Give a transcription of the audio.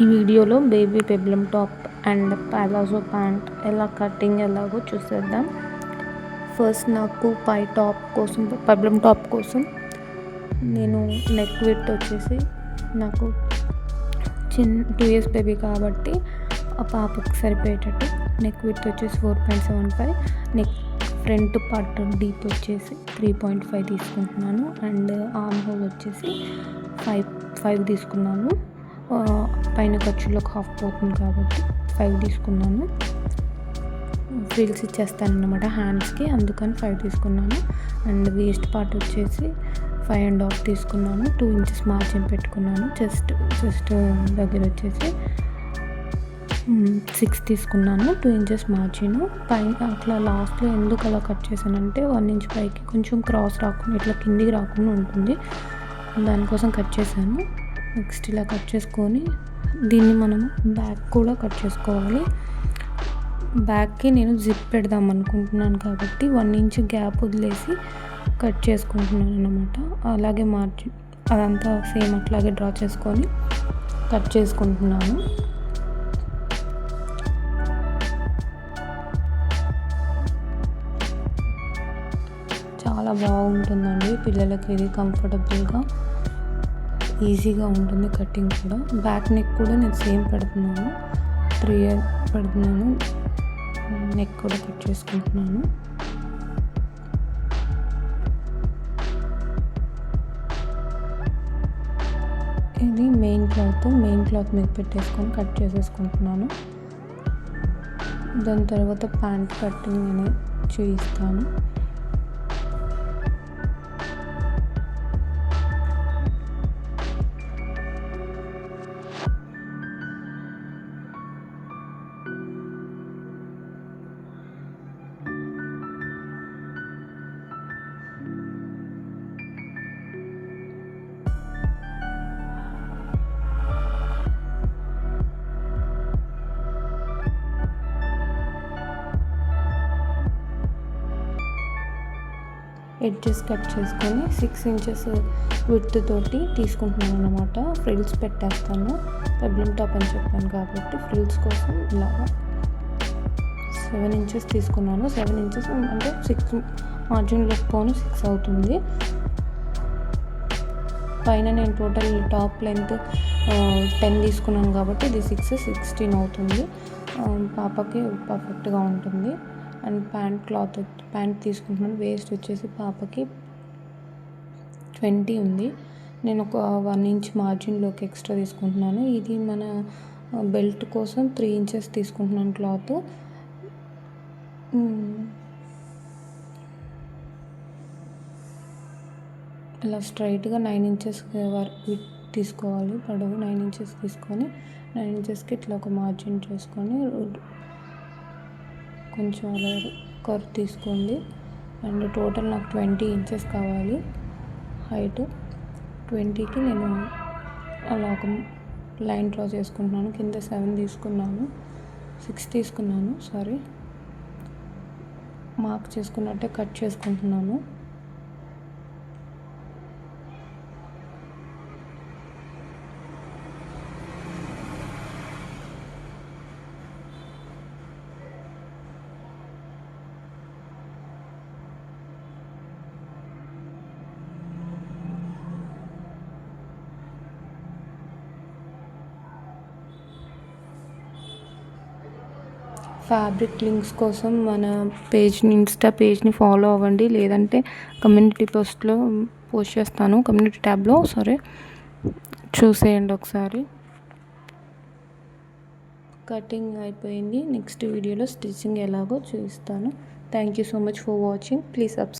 ఈ వీడియోలో baby పెబ్లమ్ top and palazzo pant ఎలా కటింగ్ ఎలాగో చూసేద్దాం. ఫస్ట్ నాకు పై టాప్ కోసం పెబ్లమ్ టాప్ కోసం నేను నెక్ విడ్త్ వచ్చేసి నాకు 2 years బేబీ కాబట్టి ఆ పాపకి సరిపోయేటట్టు నెక్ విడ్త్ వచ్చేసి 4.75, నెక్ ఫ్రంట్ పార్ట్ డీప్ వచ్చేసి 3.5 తీసుకుంటున్నాను అండ్ ఆర్మ్ హోల్ వచ్చేసి 5 తీసుకున్నాను. పైన ఖర్చులకు హాఫ్ పోతుంది కాబట్టి 5 తీసుకున్నాను. ఫ్రిల్స్ ఇచ్చేస్తాను అన్నమాట హ్యాండ్స్కి, అందుకని 5 తీసుకున్నాను. అండ్ వేస్ట్ పార్ట్ వచ్చేసి 5.5 తీసుకున్నాను. 2 inches మార్జిన్ పెట్టుకున్నాను. చెస్ట్ దగ్గర వచ్చేసి 6 తీసుకున్నాను. 2 inches మార్జిన్. పైన అట్లా లాస్ట్లో ఎందుకు అలా కట్ చేశానంటే 1 inch పైకి కొంచెం క్రాస్ రాకుండా ఇట్లా కిందికి రాకుండా ఉంటుంది, దానికోసం కట్ చేశాను. నెక్స్ట్ ఇలా కట్ చేసుకొని దీన్ని మనం బ్యాక్ కూడా కట్ చేసుకోవాలి. బ్యాక్కి నేను జిప్ పెడదాం అనుకుంటున్నాను కాబట్టి 1 inch గ్యాప్ వదిలేసి కట్ చేసుకుంటున్నాను అన్నమాట. అలాగే మార్జిన్ అదంతా సేమ్ అట్లాగే డ్రా చేసుకొని కట్ చేసుకుంటున్నాను. చాలా బాగుంటుందండి పిల్లలకి, ఇది కంఫర్టబుల్గా ఈజీగా ఉంటుంది. కటింగ్ కూడా బ్యాక్ నెక్ కూడా నేను సేమ్ పెడుతున్నాను, 3 పెడుతున్నాను. నెక్ కూడా కట్ చేసుకుంటున్నాను. ఇది మెయిన్ క్లాత్ మీద పెట్టేసుకొని కట్ చేసేసుకుంటున్నాను. దాని తర్వాత ప్యాంట్ కటింగ్ నేను చూపిస్తాను. ఎడ్జెస్ కట్ చేసుకొని 6 inches విడ్త్ తోటి తీసుకుంటున్నాను అన్నమాట. ఫ్రిల్స్ పెట్టేస్తాను. పెబ్లమ్ టాప్ అని చెప్పాను కాబట్టి ఫ్రిల్స్ కోసం ఇలాగా 7 inches తీసుకున్నాను. 7 inches అంటే 6 మార్జిన్లో పోను 6 అవుతుంది. పైన నేను టోటల్ టాప్ లెంత్ 10 తీసుకున్నాను కాబట్టి ఇది 6, 16 అవుతుంది. పాపకి పర్ఫెక్ట్గా ఉంటుంది. అండ్ ప్యాంట్ తీసుకుంటున్నాను. వేస్ట్ వచ్చేసి పాపకి 20 ఉంది. నేను ఒక 1 inch మార్జిన్లోకి ఎక్స్ట్రా తీసుకుంటున్నాను. ఇది మన బెల్ట్ కోసం 3 inches తీసుకుంటున్నాను క్లాత్. ఇలా స్ట్రైట్గా 9 inches వరకు తీసుకోవాలి. పొడవు 9 inches తీసుకొని 9 inchesకి ఇట్లా ఒక మార్జిన్ చేసుకొని కొంచెం అలా కర్వ్ తీసుకోండి. అండ్ టోటల్ నాకు 20 inches కావాలి హైట్. 20కి నేను అలా ఒక లైన్ డ్రా చేసుకుంటున్నాను. కింద 7 తీసుకున్నాను, 6 తీసుకున్నాను, మార్క్ చేసుకున్నట్టే కట్ చేసుకుంటున్నాను. ఫ్యాబ్రిక్ లింక్స్ కోసం మన ఇన్స్టా పేజ్ని ఫాలో అవ్వండి, లేదంటే కమ్యూనిటీ పోస్ట్లో పోస్ట్ చేస్తాను. కమ్యూనిటీ ట్యాబ్లో చూసేయండి ఒకసారి. కటింగ్ అయిపోయింది. నెక్స్ట్ వీడియోలో స్టిచ్చింగ్ ఎలాగో చూపిస్తాను. Thank you so much for watching. Please subscribe.